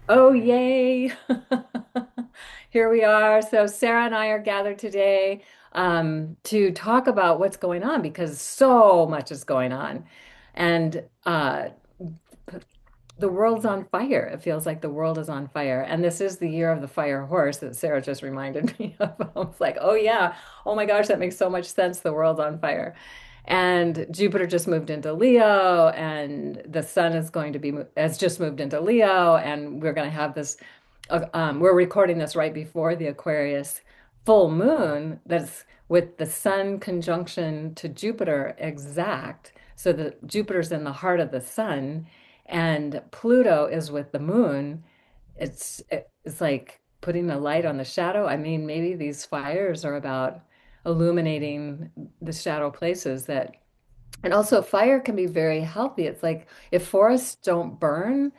Oh, yay. Here we are. So, Sarah and I are gathered today to talk about what's going on because so much is going on. And the world's on fire. It feels like the world is on fire. And this is the year of the fire horse that Sarah just reminded me of. I was like, oh, yeah. Oh my gosh, that makes so much sense. The world's on fire. And Jupiter just moved into Leo, and the sun is going to be has just moved into Leo, and we're going to have this. We're recording this right before the Aquarius full moon. That's with the sun conjunction to Jupiter exact. So the Jupiter's in the heart of the sun, and Pluto is with the moon. It's like putting a light on the shadow. I mean, maybe these fires are about illuminating the shadow places that, and also fire can be very healthy. It's like if forests don't burn,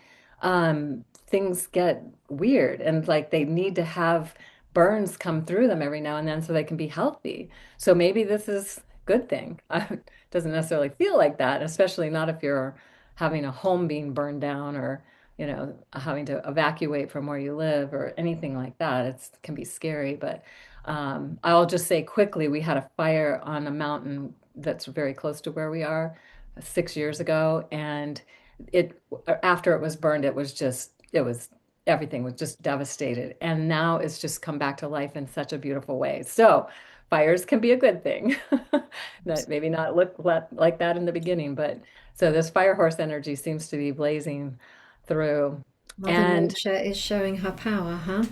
things get weird, and like they need to have burns come through them every now and then so they can be healthy. So maybe this is a good thing. It doesn't necessarily feel like that, especially not if you're having a home being burned down or, having to evacuate from where you live or anything like that. It can be scary, but I'll just say quickly, we had a fire on a mountain that's very close to where we are 6 years ago, and it after it was burned, it was everything was just devastated, and now it's just come back to life in such a beautiful way. So fires can be a good thing. That maybe not look like that in the beginning, but so this fire horse energy seems to be blazing through. Mother And Nature is showing her power, huh?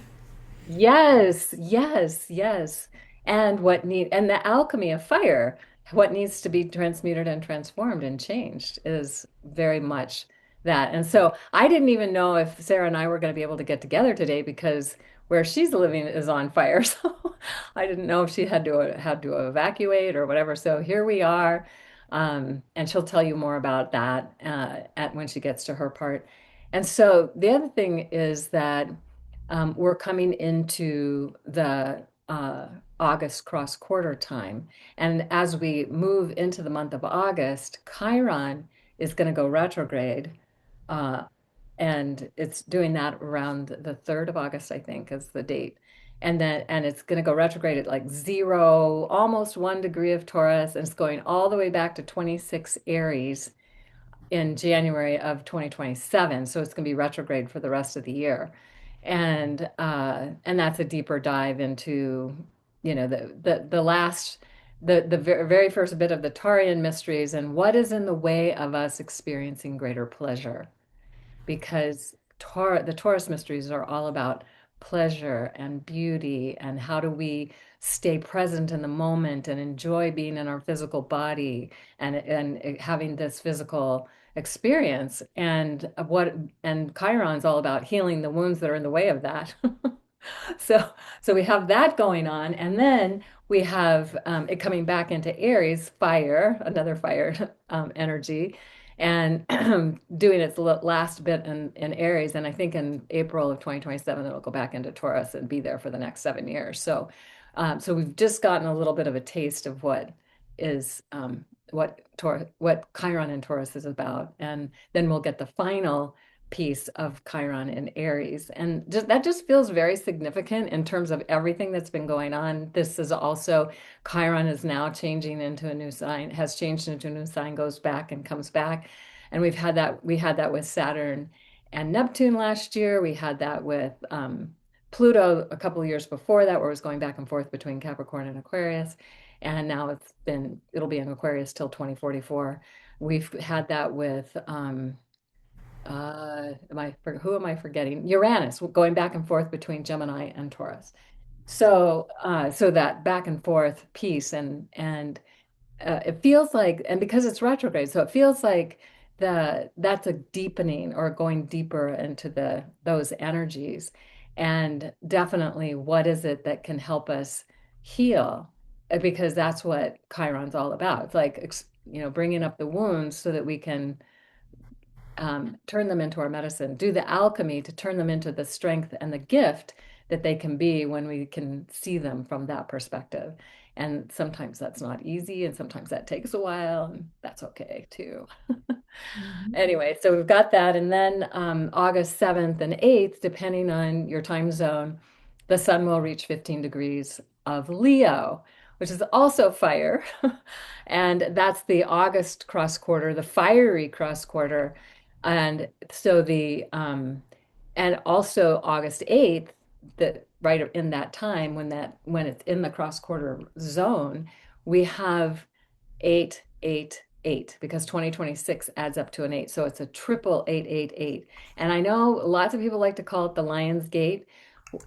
yes, yes, yes. And the alchemy of fire, what needs to be transmuted and transformed and changed is very much that. And so I didn't even know if Sarah and I were going to be able to get together today because where she's living is on fire. So I didn't know if she had to evacuate or whatever. So here we are. And she'll tell you more about that at when she gets to her part. And so the other thing is that we're coming into the August cross quarter time. And as we move into the month of August, Chiron is going to go retrograde. Uh, and it's doing that around the 3rd of August, I think, is the date. And it's going to go retrograde at like 0, almost 1 degree of Taurus, and it's going all the way back to 26 Aries in January of 2027. So it's going to be retrograde for the rest of the year. And that's a deeper dive into, the last the very first bit of the Taurean mysteries and what is in the way of us experiencing greater pleasure. Because the Taurus mysteries are all about pleasure and beauty and how do we stay present in the moment and enjoy being in our physical body and having this physical experience and Chiron's all about healing the wounds that are in the way of that. So so we have that going on, and then we have it coming back into Aries, fire, another fire energy, and doing its last bit in Aries. And I think in April of 2027, it'll go back into Taurus and be there for the next 7 years. So we've just gotten a little bit of a taste of is what Chiron and Taurus is about, and then we'll get the final piece of Chiron in Aries. And that just feels very significant in terms of everything that's been going on. This is also, Chiron is now changing into a new sign, has changed into a new sign, goes back and comes back. And we had that with Saturn and Neptune last year. We had that with Pluto a couple of years before that, where it was going back and forth between Capricorn and Aquarius. And now it'll be in Aquarius till 2044. We've had that with who am I forgetting? Uranus, going back and forth between Gemini and Taurus. So that back and forth piece, and it feels like, and because it's retrograde, so it feels like that's a deepening or going deeper into those energies, and definitely what is it that can help us heal? Because that's what Chiron's all about. It's like bringing up the wounds so that we can turn them into our medicine, do the alchemy to turn them into the strength and the gift that they can be when we can see them from that perspective. And sometimes that's not easy, and sometimes that takes a while, and that's okay too. Mhm. Anyway, so we've got that. And then August 7th and 8th, depending on your time zone, the sun will reach 15 degrees of Leo, which is also fire. And that's the August cross quarter, the fiery cross quarter. And so and also August 8th, that right in that time when it's in the cross quarter zone, we have 888 because 2026 adds up to an 8. So it's a triple 888. And I know lots of people like to call it the Lion's Gate.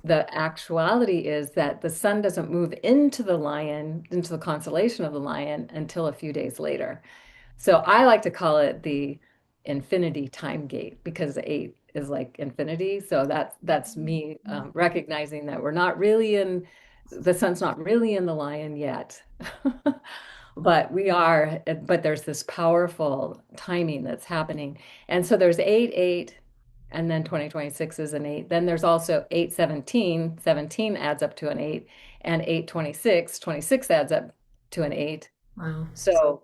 The actuality is that the sun doesn't move into the lion, into the constellation of the lion until a few days later. So I like to call it the infinity time gate because 8 is like infinity. So that's me recognizing that we're not really in the sun's not really in the lion yet. But we are, but there's this powerful timing that's happening. And so there's 8, 8, and then 2026 is an 8. Then there's also 817. 17 adds up to an 8, and 826. 26 adds up to an 8. Wow. So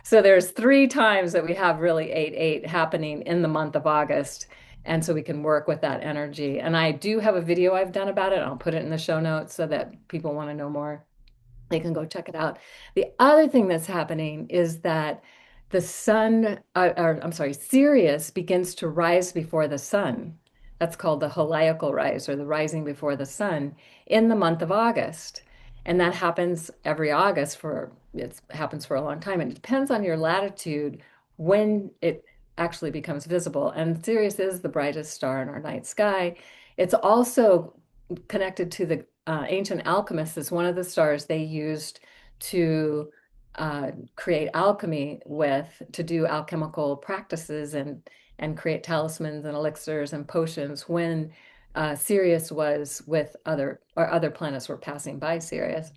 so there's 3 times that we have really 8, 8 happening in the month of August. And so we can work with that energy. And I do have a video I've done about it. I'll put it in the show notes so that people want to know more, they can go check it out. The other thing that's happening is that the sun, or I'm sorry, Sirius begins to rise before the sun. That's called the heliacal rise or the rising before the sun in the month of August. And that happens every August it happens for a long time. And it depends on your latitude when it actually becomes visible. And Sirius is the brightest star in our night sky. It's also connected to the ancient alchemists as one of the stars they used to create alchemy with, to do alchemical practices and create talismans and elixirs and potions when Sirius was with other planets were passing by Sirius.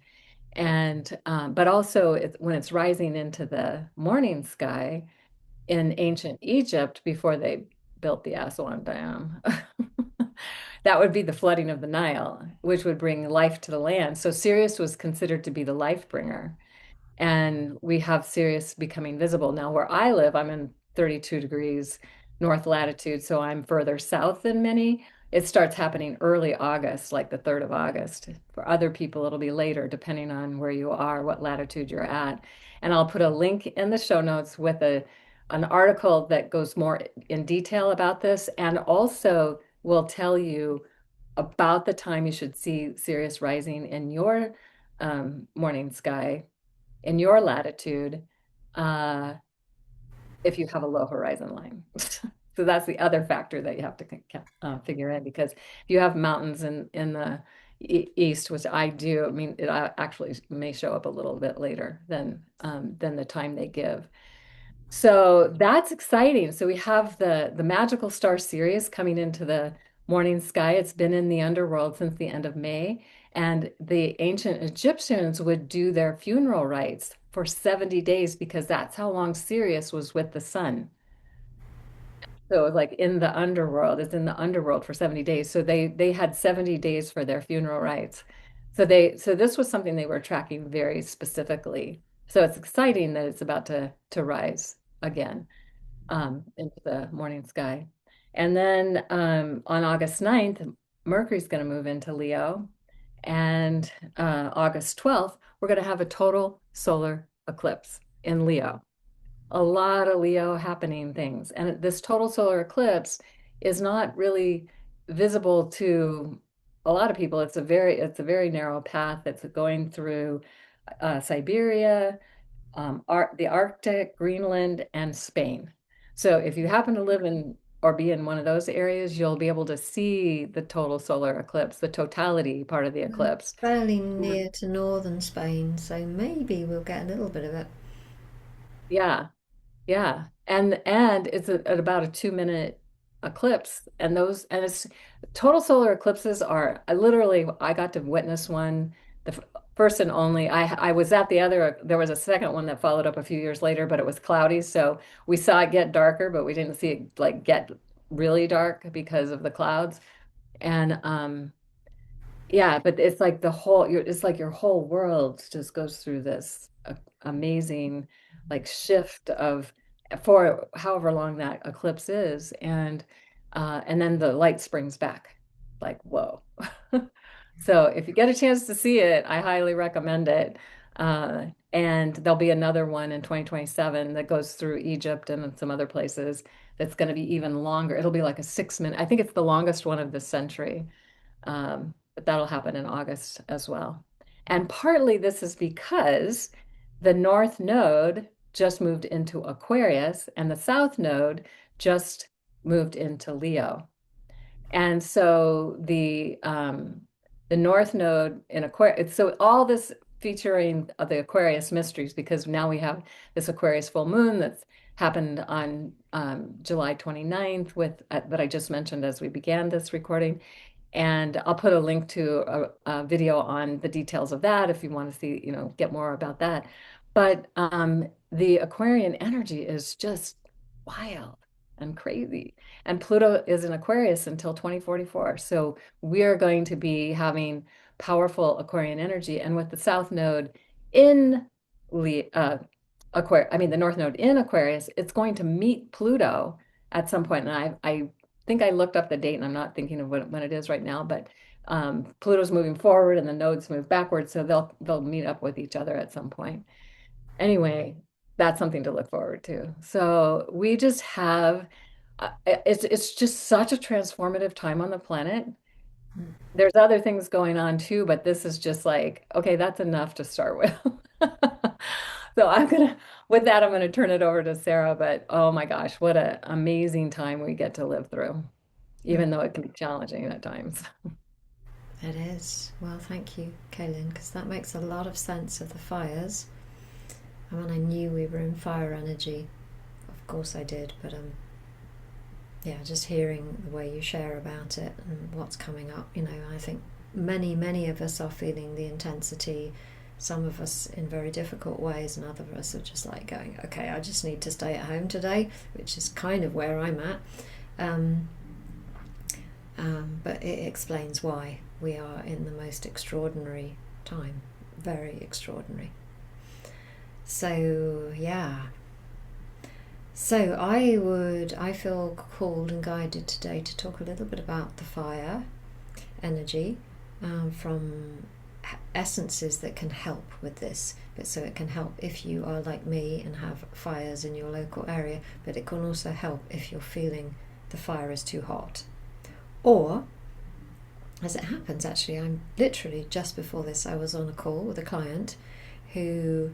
And but also when it's rising into the morning sky in ancient Egypt before they built the Aswan Dam. That would be the flooding of the Nile, which would bring life to the land. So Sirius was considered to be the life bringer. And we have Sirius becoming visible. Now, where I live, I'm in 32 degrees north latitude, so I'm further south than many. It starts happening early August, like the 3rd of August. For other people, it'll be later, depending on where you are, what latitude you're at. And I'll put a link in the show notes with an article that goes more in detail about this and also will tell you about the time you should see Sirius rising in your morning sky in your latitude uh, if you have a low horizon line. So that's the other factor that you have to figure in because if you have mountains in the east, which I do, I mean, it actually may show up a little bit later than the time they give. So that's exciting. So we have the magical star Sirius coming into the morning sky. It's been in the underworld since the end of May, and the ancient Egyptians would do their funeral rites for 70 days because that's how long Sirius was with the sun. So it was like in the underworld, it's in the underworld for 70 days. So they had 70 days for their funeral rites. So this was something they were tracking very specifically. So it's exciting that it's about to rise again into the morning sky. And then on August 9th, Mercury's going to move into Leo. And August 12th, we're going to have a total solar eclipse in Leo. A lot of Leo happening things. And this total solar eclipse is not really visible to a lot of people. It's a very narrow path that's going through Siberia, the Arctic, Greenland, and Spain. So if you happen to live in or be in one of those areas, you'll be able to see the total solar eclipse, the totality part of the I'm eclipse. fairly near to northern Spain, so maybe we'll get a little bit of it. Yeah, yeah. And it's at about a 2 minute eclipse. And it's total solar eclipses are I got to witness one, first and only. I was at the other, there was a second one that followed up a few years later, but it was cloudy. So we saw it get darker, but we didn't see it get really dark because of the clouds. And Yeah, but it's like it's like your whole world just goes through this amazing like shift of for however long that eclipse is, and then the light springs back. Like, whoa. So if you get a chance to see it, I highly recommend it. And there'll be another one in 2027 that goes through Egypt and some other places that's going to be even longer. It'll be like a 6 minute. I think it's the longest one of this century. But that'll happen in August as well. And partly this is because the North Node just moved into Aquarius and the South Node just moved into Leo. And so the North Node in Aquarius, so all this featuring the Aquarius mysteries, because now we have this Aquarius full moon that's happened on July 29th with that I just mentioned as we began this recording. And I'll put a link to a video on the details of that if you want to see, get more about that. But the Aquarian energy is just wild and crazy. And Pluto is in Aquarius until 2044. So we're going to be having powerful Aquarian energy. And with the South Node in Aquarius, I mean, the North Node in Aquarius, it's going to meet Pluto at some point. And I think I looked up the date and I'm not thinking of when it is right now, but Pluto's moving forward and the nodes move backwards. So they'll meet up with each other at some point. Anyway, that's something to look forward to. So we just have it's just such a transformative time on the planet. There's other things going on too, but this is just like, okay, that's enough to start with. So with that, I'm gonna turn it over to Sarah. But oh my gosh, what an amazing time we get to live through, even though it can be challenging at times. It is. Well, thank you, Kaylin, because that makes a lot of sense of the fires. I mean, I knew we were in fire energy. Of course I did, but yeah, just hearing the way you share about it and what's coming up, I think many of us are feeling the intensity. Some of us in very difficult ways, and other of us are just like going, okay, I just need to stay at home today, which is kind of where I'm at. But it explains why we are in the most extraordinary time, very extraordinary. So yeah. So I feel called and guided today to talk a little bit about the fire energy, from essences that can help with this. But so it can help if you are like me and have fires in your local area, but it can also help if you're feeling the fire is too hot. Or, as it happens, actually, I'm literally just before this, I was on a call with a client who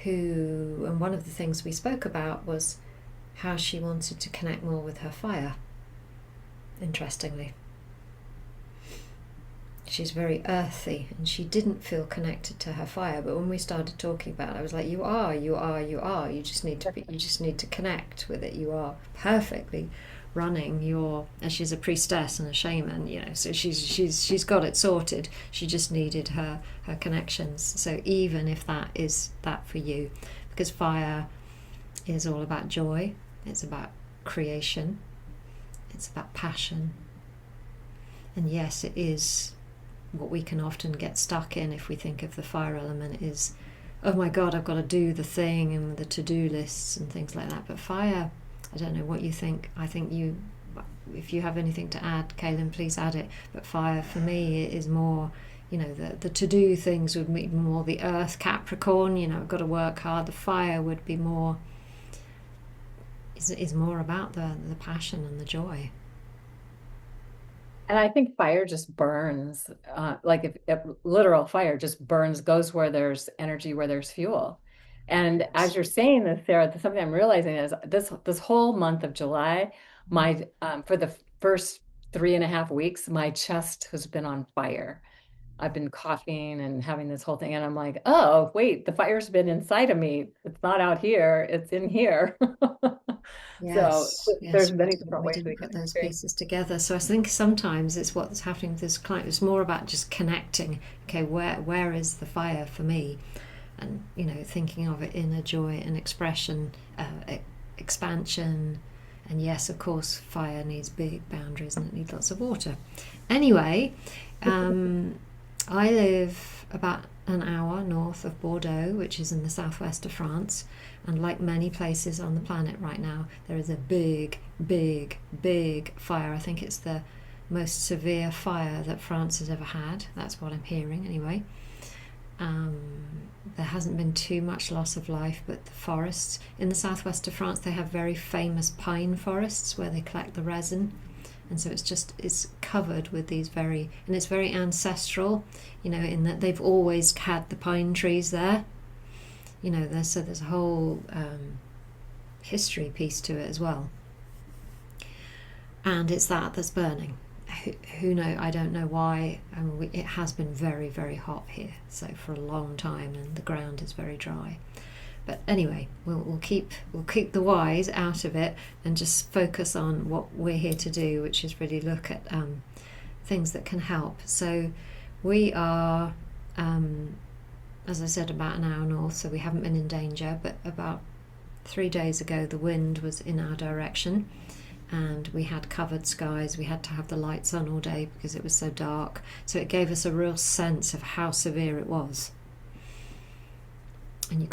and one of the things we spoke about was how she wanted to connect more with her fire. Interestingly, she's very earthy and she didn't feel connected to her fire, but when we started talking about it, I was like, you are, you just need to connect with it. You are perfectly running your, and she's a priestess and a shaman, so she's got it sorted. She just needed her connections. So even if that is that for you, because fire is all about joy, it's about creation, it's about passion, and yes, it is what we can often get stuck in if we think of the fire element is, oh my god, I've got to do the thing and the to-do lists and things like that. But fire, I don't know what you think. I think if you have anything to add, Kaylin, please add it. But fire for me is more, the to-do things would be more the earth Capricorn, I've got to work hard. The fire would be more, is more about the passion and the joy. And I think fire just burns, like if literal fire just burns, goes where there's energy, where there's fuel. And as Yes. you're saying this, Sarah, something I'm realizing is this whole month of July, my for the first 3.5 weeks, my chest has been on fire. I've been coughing and having this whole thing, and I'm like, oh, wait, the fire's been inside of me. It's not out here, it's in here. So Yes, there's many different we ways didn't we can put those experience. pieces together. So I think sometimes it's what's happening with this client. It's more about just connecting. Okay, where is the fire for me? And thinking of it in a joy and expression, expansion, And yes, of course, fire needs big boundaries and it needs lots of water. Anyway, um, I live about an hour north of Bordeaux, which is in the southwest of France. And like many places on the planet right now, there is a big, big, big fire. I think it's the most severe fire that France has ever had. That's what I'm hearing, anyway. Um, there hasn't been too much loss of life, but the forests in the southwest of France, they have very famous pine forests where they collect the resin, and so it's covered with these and it's very ancestral, in that they've always had the pine trees there. There's a whole history piece to it as well, and it's that's burning. Who know? I don't know why. It has been very, very hot here, so for a long time, and the ground is very dry. But anyway, we'll keep the whys out of it and just focus on what we're here to do, which is really look at things that can help. So we are, as I said, about an hour north, so we haven't been in danger. But about 3 days ago, the wind was in our direction. And we had covered skies. We had to have the lights on all day because it was so dark. So it gave us a real sense of how severe it was. And you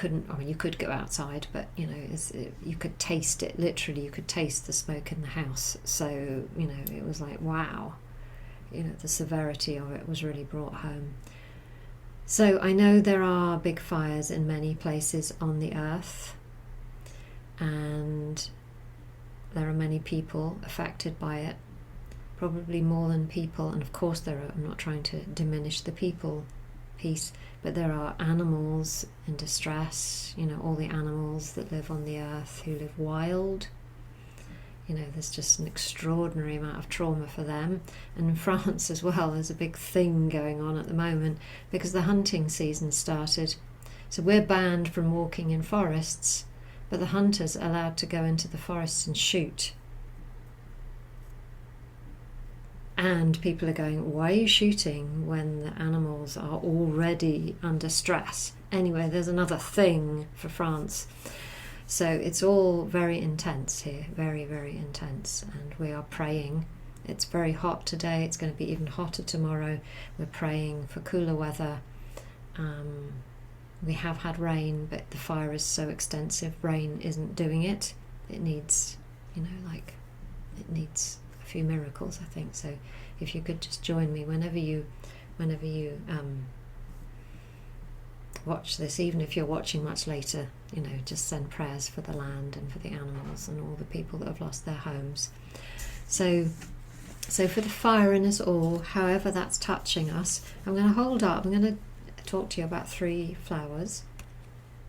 could go outside, but you could taste it. Literally, you could taste the smoke in the house. So it was like, wow. The severity of it was really brought home. So I know there are big fires in many places on the earth, and there are many people affected by it, probably more than people. And of course I'm not trying to diminish the people piece, but there are animals in distress, all the animals that live on the earth who live wild. There's just an extraordinary amount of trauma for them. And in France as well, there's a big thing going on at the moment because the hunting season started. So we're banned from walking in forests, but the hunters are allowed to go into the forests and shoot. And people are going, why are you shooting when the animals are already under stress? Anyway, there's another thing for France. So it's all very intense here, very, very intense. And we are praying. It's very hot today. It's going to be even hotter tomorrow. We're praying for cooler weather. We have had rain, but the fire is so extensive, rain isn't doing it. It needs, it needs a few miracles, I think. So if you could just join me whenever you watch this, even if you're watching much later, just send prayers for the land and for the animals and all the people that have lost their homes. So for the fire in us all, however that's touching us, I'm going to talk to you about 3 flowers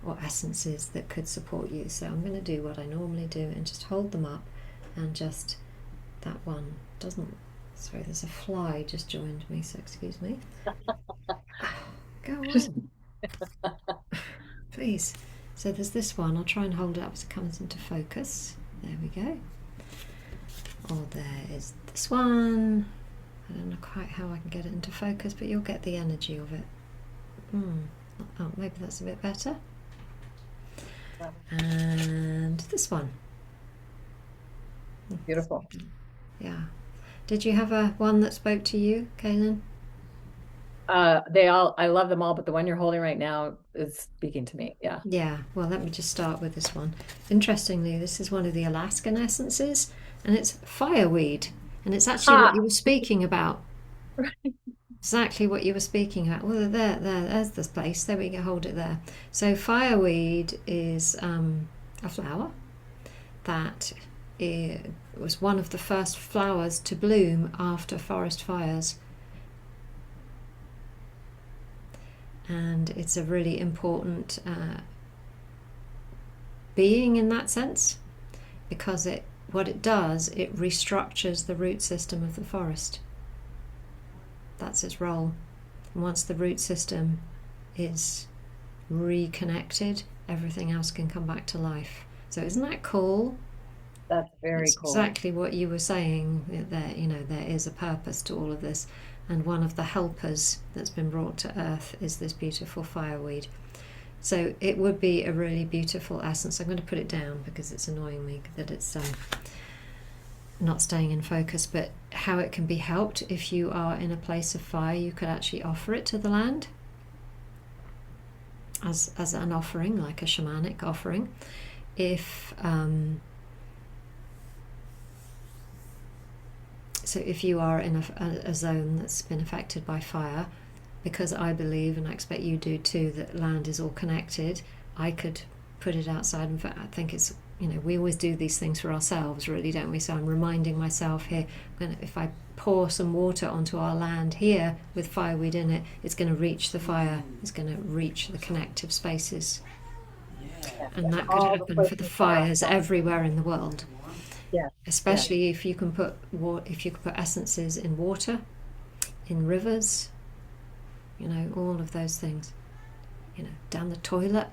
or essences that could support you. So I'm going to do what I normally do and just hold them up, and just that one doesn't, sorry, there's a fly just joined me, so excuse me. Go on. Please. So there's this one. I'll try and hold it up so it comes into focus. There we go. Oh, there is this one. I don't know quite how I can get it into focus, but you'll get the energy of it. Oh, maybe that's a bit better. And this one. Beautiful. Yeah. Did you have one that spoke to you, Kaylin? I love them all, but the one you're holding right now is speaking to me. Yeah. Yeah, well, let me just start with this one. Interestingly, this is one of the Alaskan essences, and it's fireweed. And it's actually what you were speaking about. Exactly what you were speaking about. Well, there's this place. There we go, hold it there. So fireweed is a flower that was one of the first flowers to bloom after forest fires. And it's a really important being in that sense, because what it does, it restructures the root system of the forest. That's its role. And once the root system is reconnected, everything else can come back to life. So isn't that cool? That's very It's cool. exactly what you were saying. There is a purpose to all of this. And one of the helpers that's been brought to earth is this beautiful fireweed. So it would be a really beautiful essence. I'm going to put it down because it's annoying me that it's not staying in focus, but how it can be helped. If you are in a place of fire, you could actually offer it to the land as an offering, like a shamanic offering. If so if you are in a zone that's been affected by fire, because I believe, and I expect you do too, that land is all connected, I could put it outside. In fact, I think it's, we always do these things for ourselves, really, don't we? So I'm reminding myself here, if I pour some water onto our land here with fireweed in it, it's going to reach the fire, it's going to reach the connective spaces. And that could All the happen for the places that are. fires everywhere in the world, Yeah. Yeah. especially if you can put essences in water, in rivers, all of those things. Down the toilet,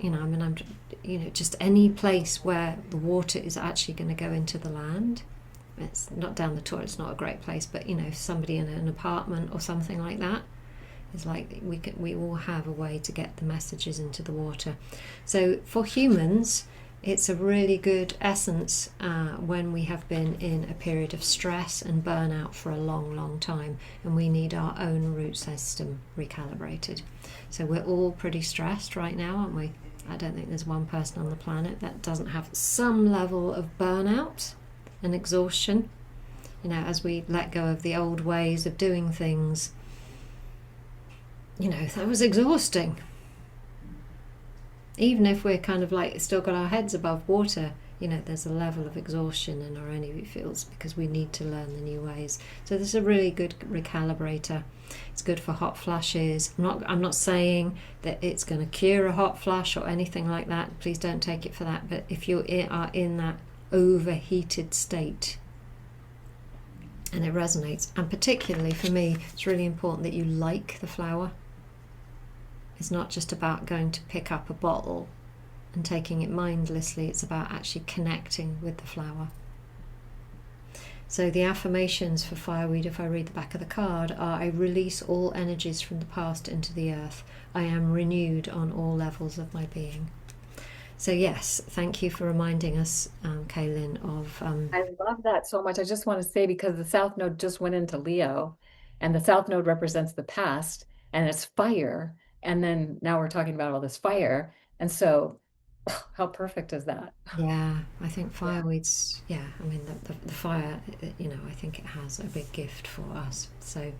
just any place where the water is actually going to go into the land. It's not down the toilet, it's not a great place, but somebody in an apartment or something like that, is like we all have a way to get the messages into the water. So for humans, it's a really good essence when we have been in a period of stress and burnout for a long, long time, and we need our own root system recalibrated. So we're all pretty stressed right now, aren't we? I don't think there's one person on the planet that doesn't have some level of burnout and exhaustion. As we let go of the old ways of doing things, that was exhausting. Even if we're kind of like still got our heads above water, there's a level of exhaustion in our energy fields because we need to learn the new ways. So this is a really good recalibrator. It's good for hot flushes. I'm not saying that it's going to cure a hot flush or anything like that. Please don't take it for that. But if you are in that overheated state and it resonates, and particularly for me, it's really important that you like the flower. It's not just about going to pick up a bottle and taking it mindlessly. It's about actually connecting with the flower. So the affirmations for fireweed, if I read the back of the card, are: I release all energies from the past into the earth. I am renewed on all levels of my being. So yes, thank you for reminding us, Kaylin, of... I love that so much. I just want to say, because the South Node just went into Leo, and the South Node represents the past, and it's fire. And then now we're talking about all this fire. And so, how perfect is that? Yeah, I think Yeah. fireweeds, I mean, the fire, I think it has a big gift for us. So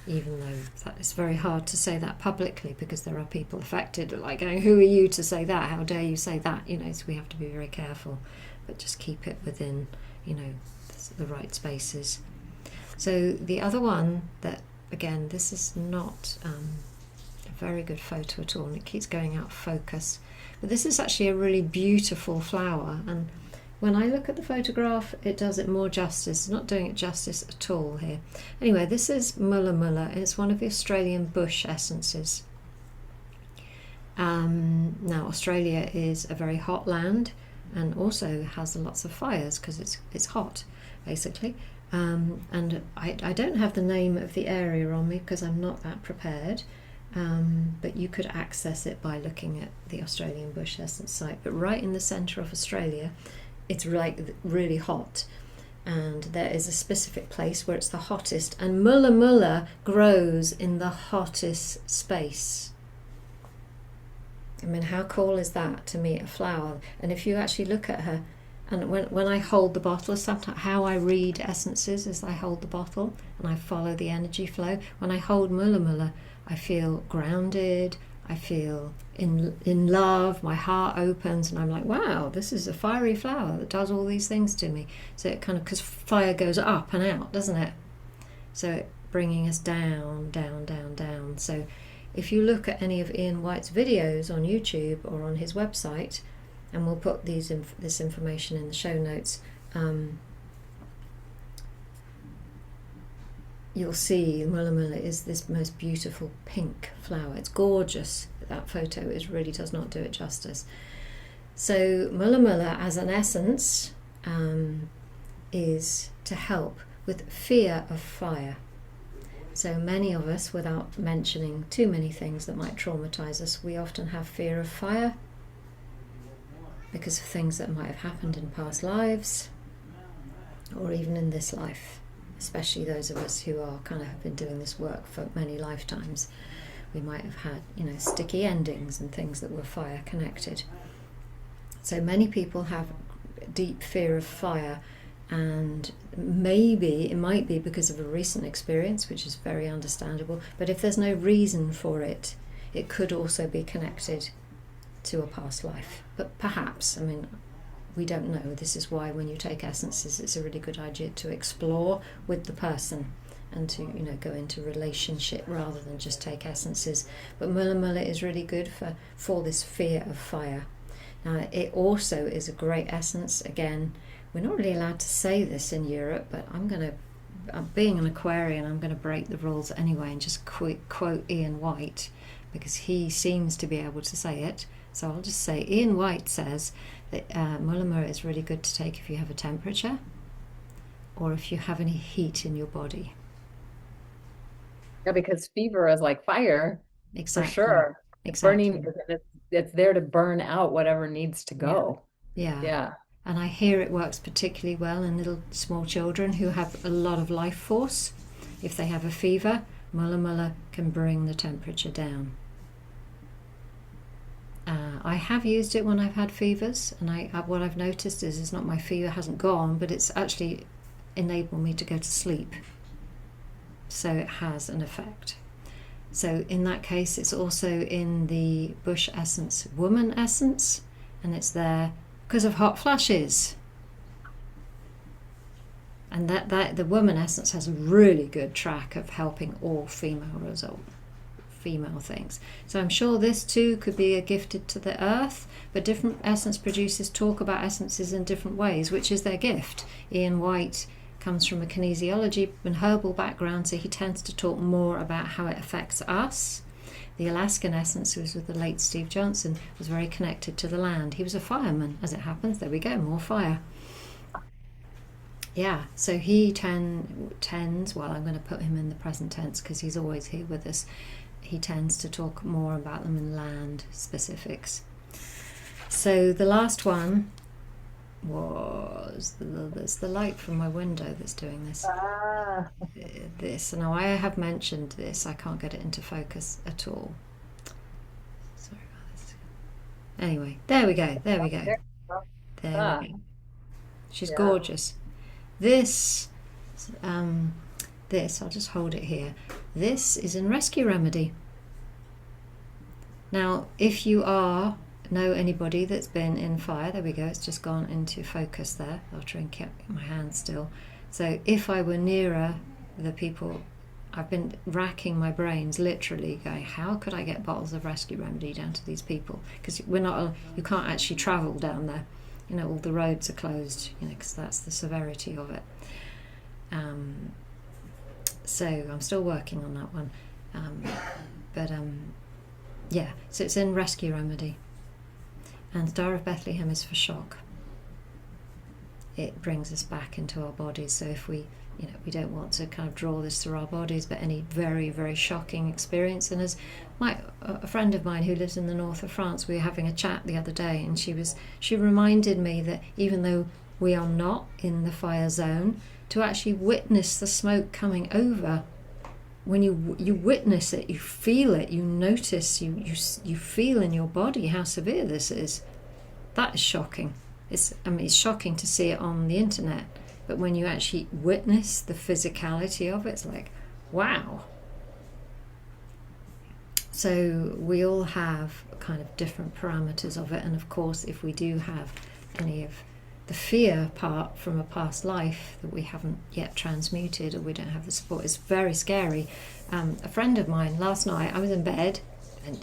even though it's very hard to say that publicly because there are people affected, like going, who are you to say that? How dare you say that? So we have to be very careful, but just keep it within, the right spaces. So the other one that, again, this is not a very good photo at all, and it keeps going out of focus. But this is actually a really beautiful flower, and when I look at the photograph, it does it more justice. It's not doing it justice at all here. Anyway, this is Mulla Mulla, and it's one of the Australian bush essences. Now, Australia is a very hot land and also has lots of fires because it's hot, basically. And I don't have the name of the area on me because I'm not that prepared. But you could access it by looking at the Australian bush essence site. But right in the centre of Australia, it's like really hot, and there is a specific place where it's the hottest, and Mulla Mulla grows in the hottest space. I mean, how cool is that to meet a flower? And if you actually look at her, and when I hold the bottle, sometimes how I read essences is I hold the bottle and I follow the energy flow. When I hold Mulla Mulla, I feel grounded, I feel in love, my heart opens, and I'm like, wow, this is a fiery flower that does all these things to me. So it kind of, because fire goes up and out, doesn't it? So it bringing us down, down, down, down. So if you look at any of Ian White's videos on YouTube or on his website, and we'll put this information in the show notes, you'll see Mulla Mulla is this most beautiful pink flower. It's gorgeous. That photo really does not do it justice. So Mulla Mulla as an essence is to help with fear of fire. So many of us, without mentioning too many things that might traumatize us, we often have fear of fire because of things that might have happened in past lives. or even in this life, especially those of us who are kind of have been doing this work for many lifetimes. We might have had, sticky endings and things that were fire connected. So many people have deep fear of fire, and maybe it might be because of a recent experience, which is very understandable. But if there's no reason for it, it could also be connected to a past life. But perhaps, we don't know. This is why when you take essences, it's a really good idea to explore with the person and to go into relationship rather than just take essences. But Mulla Mulla is really good for this fear of fire. Now, it also is a great essence. Again, we're not really allowed to say this in Europe, but being an Aquarian, I'm going to break the rules anyway and just quote Ian White, because he seems to be able to say it. So I'll just say Ian White says that Mulla Mulla is really good to take if you have a temperature or if you have any heat in your body. Yeah, because fever is like fire for Exactly. sure. It's burning, Exactly. it's there to burn out whatever needs to Yeah. go. Yeah. Yeah. And I hear it works particularly well in little small children who have a lot of life force. If they have a fever, Mulla Mulla can bring the temperature down. I have used it when I've had fevers, and what I've noticed is it's not my fever hasn't gone, but it's actually enabled me to go to sleep. So it has an effect. So in that case, it's also in the bush essence, woman essence, and it's there because of hot flashes. And that the woman essence has a really good track of helping all female things. So I'm sure this too could be gifted to the earth, but different essence producers talk about essences in different ways, which is their gift. Ian White comes from a kinesiology and herbal background, so he tends to talk more about how it affects us. The Alaskan essence, who was with the late Steve Johnson, was very connected to the land. He was a fireman, as it happens. There we go, more fire. Yeah, so he tends, well, I'm going to put him in the present tense because he's always here with us. He tends to talk more about them in land specifics. So the last one was there's the light from my window that's doing this. Ah, This. Now I have mentioned this. I can't get it into focus at all. Sorry about this. Anyway, there we go. There we go. there. There we Ah, go. She's yeah. gorgeous. This, um, this. I'll just hold it here. This is in Rescue Remedy. Now, if you know anybody that's been in fire, there we go, it's just gone into focus there. I'll try and keep my hand still. So if I were nearer the people, I've been racking my brains, literally going, how could I get bottles of Rescue Remedy down to these people? Because you can't actually travel down there. All the roads are closed, because that's the severity of it. So I'm still working on that one. But yeah, so it's in Rescue Remedy. And Star of Bethlehem is for shock. It brings us back into our bodies. So if we don't want to kind of draw this through our bodies, but any very, very shocking experience. And as a friend of mine who lives in the north of France, we were having a chat the other day, and she reminded me that even though we are not in the fire zone, to actually witness the smoke coming over, when you witness it, you feel it, you notice, you feel in your body how severe this is. That is shocking. It's shocking to see it on the internet, but when you actually witness the physicality of it, it's like, wow. So we all have kind of different parameters of it, and of course, if we do have any of the fear part from a past life that we haven't yet transmuted, or we don't have the support, it's very scary. A friend of mine last night, I was in bed, and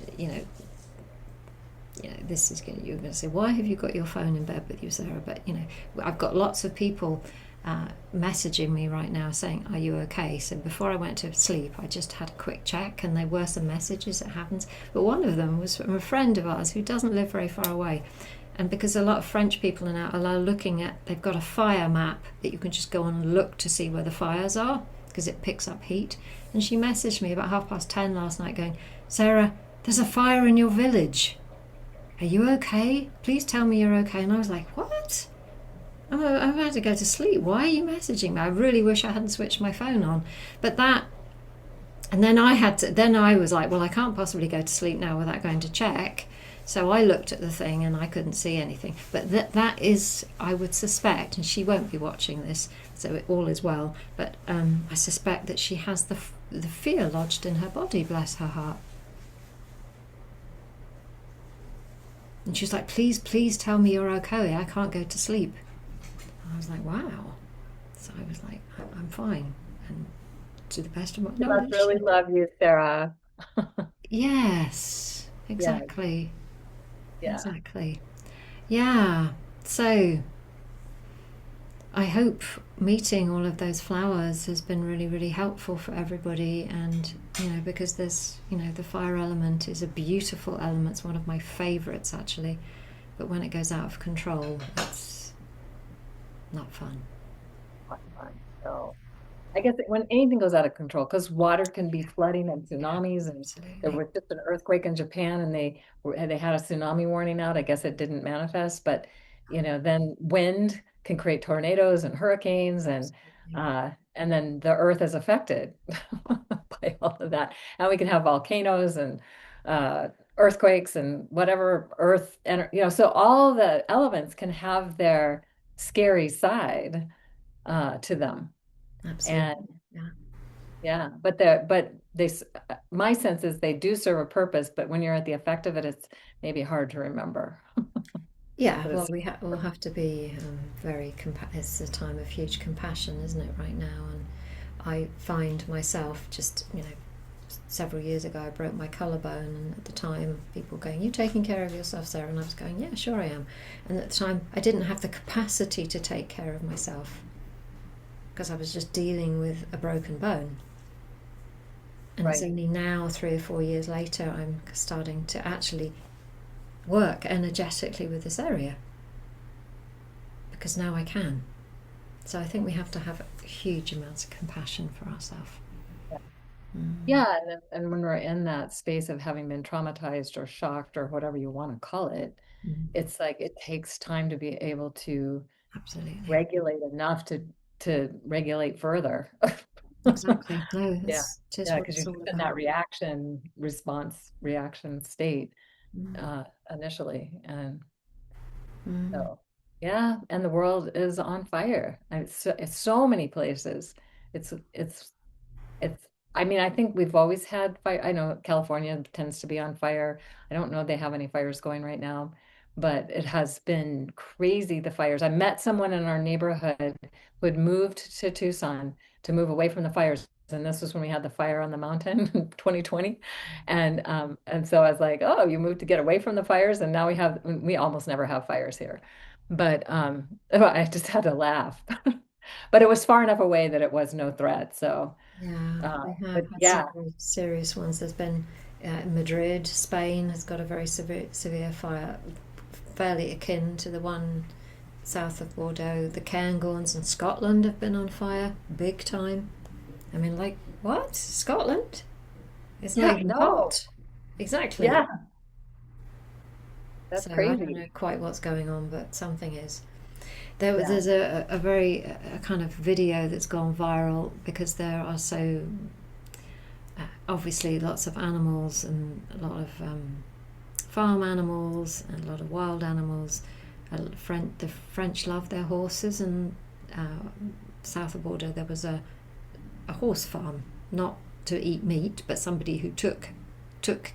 this is going. You're going to say, why have you got your phone in bed with you, Sarah? But I've got lots of people messaging me right now saying, are you okay? So before I went to sleep, I just had a quick check, and there were some messages. It happens, but one of them was from a friend of ours who doesn't live very far away. And because a lot of French people are now looking at, they've got a fire map that you can just go on and look to see where the fires are, because it picks up heat. And she messaged me about 10:30 last night going, Sarah, there's a fire in your village. Are you okay? Please tell me you're okay. And I was like, what? I'm about to go to sleep. Why are you messaging me? I really wish I hadn't switched my phone on. But that, and then then I was like, well, I can't possibly go to sleep now without going to check. So I looked at the thing and I couldn't see anything. But that is, I would suspect, and she won't be watching this, so all is well. But I suspect that she has the fear lodged in her body. Bless her heart. And she's like, please, please tell me you're okay. I can't go to sleep. And I was like, wow. So I was like, I'm fine. And to the best of my She must knowledge, really love you, Sarah. yes, Yeah, exactly. yeah. Exactly. Yeah. So I hope meeting all of those flowers has been really, really helpful for everybody. And, because the fire element is a beautiful element. It's one of my favorites, actually. But when it goes out of control, it's not fun. Fun. So I guess when anything goes out of control, because water can be flooding and Yeah, tsunamis, and there absolutely. was just an earthquake in Japan, and they had a tsunami warning out. I guess it didn't manifest, but then wind can create tornadoes and hurricanes, Absolutely. and then the earth is affected by all of that, and we can have volcanoes and uh, earthquakes and whatever earth, and so all the elements can have their scary side to them. And Absolutely. Yeah. yeah, but my sense is they do serve a purpose, but when you're at the effect of it, it's maybe hard to remember. Yeah, But well, it's we'll have to be very it's a time of huge compassion, isn't it, right now? And I find myself just, several years ago I broke my collarbone, and at the time people going, "You taking care of yourself, Sarah?" And I was going, "Yeah, sure I am." And at the time I didn't have the capacity to take care of myself because I was just dealing with a broken bone. And it's right. only now, 3 or 4 years later, I'm starting to actually work energetically with this area because now I can. So I think we have to have huge amounts of compassion for ourselves. Mm. Yeah, and when we're in that space of having been traumatized or shocked or whatever you want to call it, Mm. it's like it takes time to be able to Absolutely. regulate enough to regulate further. Exactly. No, Yeah. it is Yeah, what because you're it's all just in that about. reaction state Mm. initially. And Mm. so, yeah, and the world is on fire. And it's so many places. It's it's it's I mean, I think we've always had fire. I know California tends to be on fire. I don't know they have any fires going right now, but it has been crazy, the fires. I met someone in our neighborhood who had moved to Tucson to move away from the fires. And this was when we had the fire on the mountain in 2020. And so I was like, oh, you moved to get away from the fires, and now we almost never have fires here. But I just had to laugh. But it was far enough away that it was no threat. So Yeah, we have but had some yeah, very serious ones. There's been Madrid, Spain has got a very severe fire, fairly akin to the one south of Bordeaux. The Cairngorms in Scotland have been on fire, big time. I mean, like, what? Scotland? It's not yeah, even no, hot. Exactly. yeah, that's So I don't crazy. know quite what's going on, but something is. Yeah, There's a very a kind of video that's gone viral because there are so obviously lots of animals and a lot of farm animals and a lot of wild animals. The French love their horses, and uh, south of Bordeaux there was a horse farm, not to eat meat, but somebody who took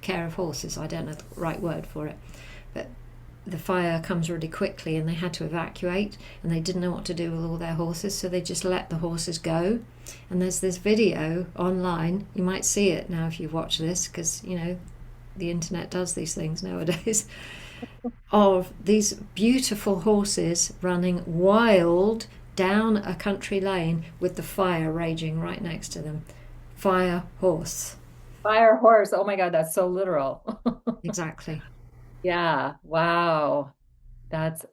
care of horses. I don't know the right word for it, but the fire comes really quickly and they had to evacuate and they didn't know what to do with all their horses, so they just let the horses go. And there's this video online, you might see it now if you watch this because the internet does these things nowadays, of these beautiful horses running wild down a country lane with the fire raging right next to them. Fire horse. fire horse. Oh my God, that's so literal. Exactly. Yeah, wow, that's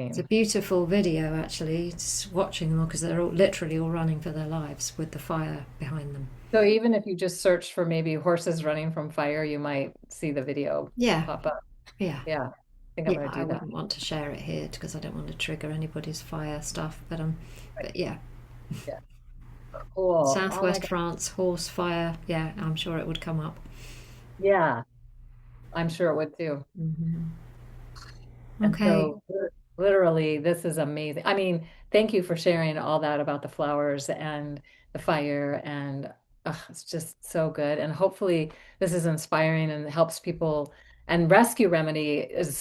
It's a amazing. beautiful video, actually, just watching them all because they're literally all running for their lives with the fire behind them. So even if you just search for maybe horses running from fire, you might see the video Yeah, pop up. yeah. Yeah. think I'm Yeah, going to I do that. wouldn't want to share it here because I don't want to trigger anybody's fire stuff. Right. But yeah, Yeah. Cool. Oh my Southwest God. France horse fire. Yeah, I'm sure it would come up. Yeah, I'm sure it would too. Hmm. And Okay. so, literally, this is amazing. I mean, thank you for sharing all that about the flowers and the fire. And it's just so good. And hopefully, this is inspiring and helps people. And rescue remedy is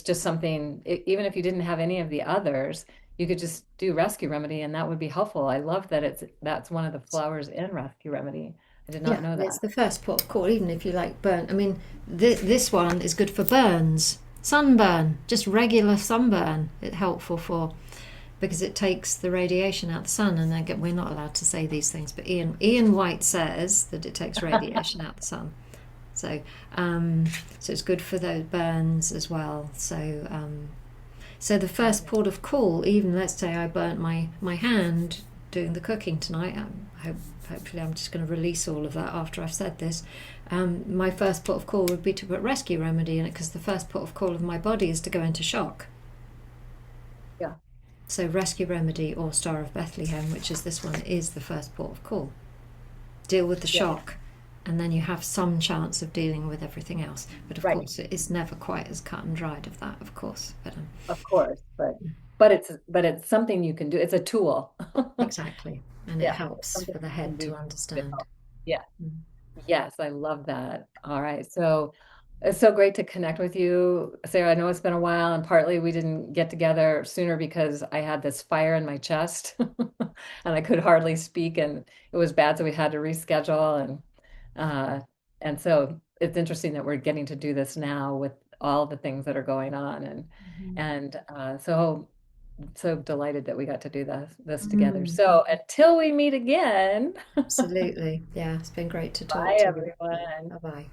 just something, even if you didn't have any of the others, you could just do rescue remedy, and that would be helpful. I love that that's one of the flowers in rescue remedy. I did not Yeah, know it's that. the first port of call, even if you like burn. I mean, this one is good for burns, sunburn, just regular sunburn. It's helpful for because it takes the radiation out of the sun. And again, we're not allowed to say these things, but Ian White says that it takes radiation out of the sun. So, so it's good for those burns as well. So the first Okay. port of call, even let's say I burnt my hand doing the cooking tonight. Hopefully, I'm just going to release all of that after I've said this. My first port of call would be to put rescue remedy in it because the first port of call of my body is to go into shock. Yeah. So rescue remedy or Star of Bethlehem, which is this one, is the first port of call. Deal with the Yeah. shock, and then you have some chance of dealing with everything else. But of Right. course, it is never quite as cut and dried of that, of course. Of course, but it's something you can do. It's a tool. Exactly, and it Yeah, it's helps something for the you can head do to to understand. help. Yeah. Mm. Yes, I love that. All right. So it's so great to connect with you, Sarah. I know it's been a while, and partly we didn't get together sooner because I had this fire in my chest and I could hardly speak, and it was bad, so we had to reschedule. Uh, and so it's interesting that we're getting to do this now with all the things that are going on, and so delighted that we got to do this together. Mm, So until we meet again, absolutely. Yeah, it's been great to talk bye to you. everyone. Bye bye.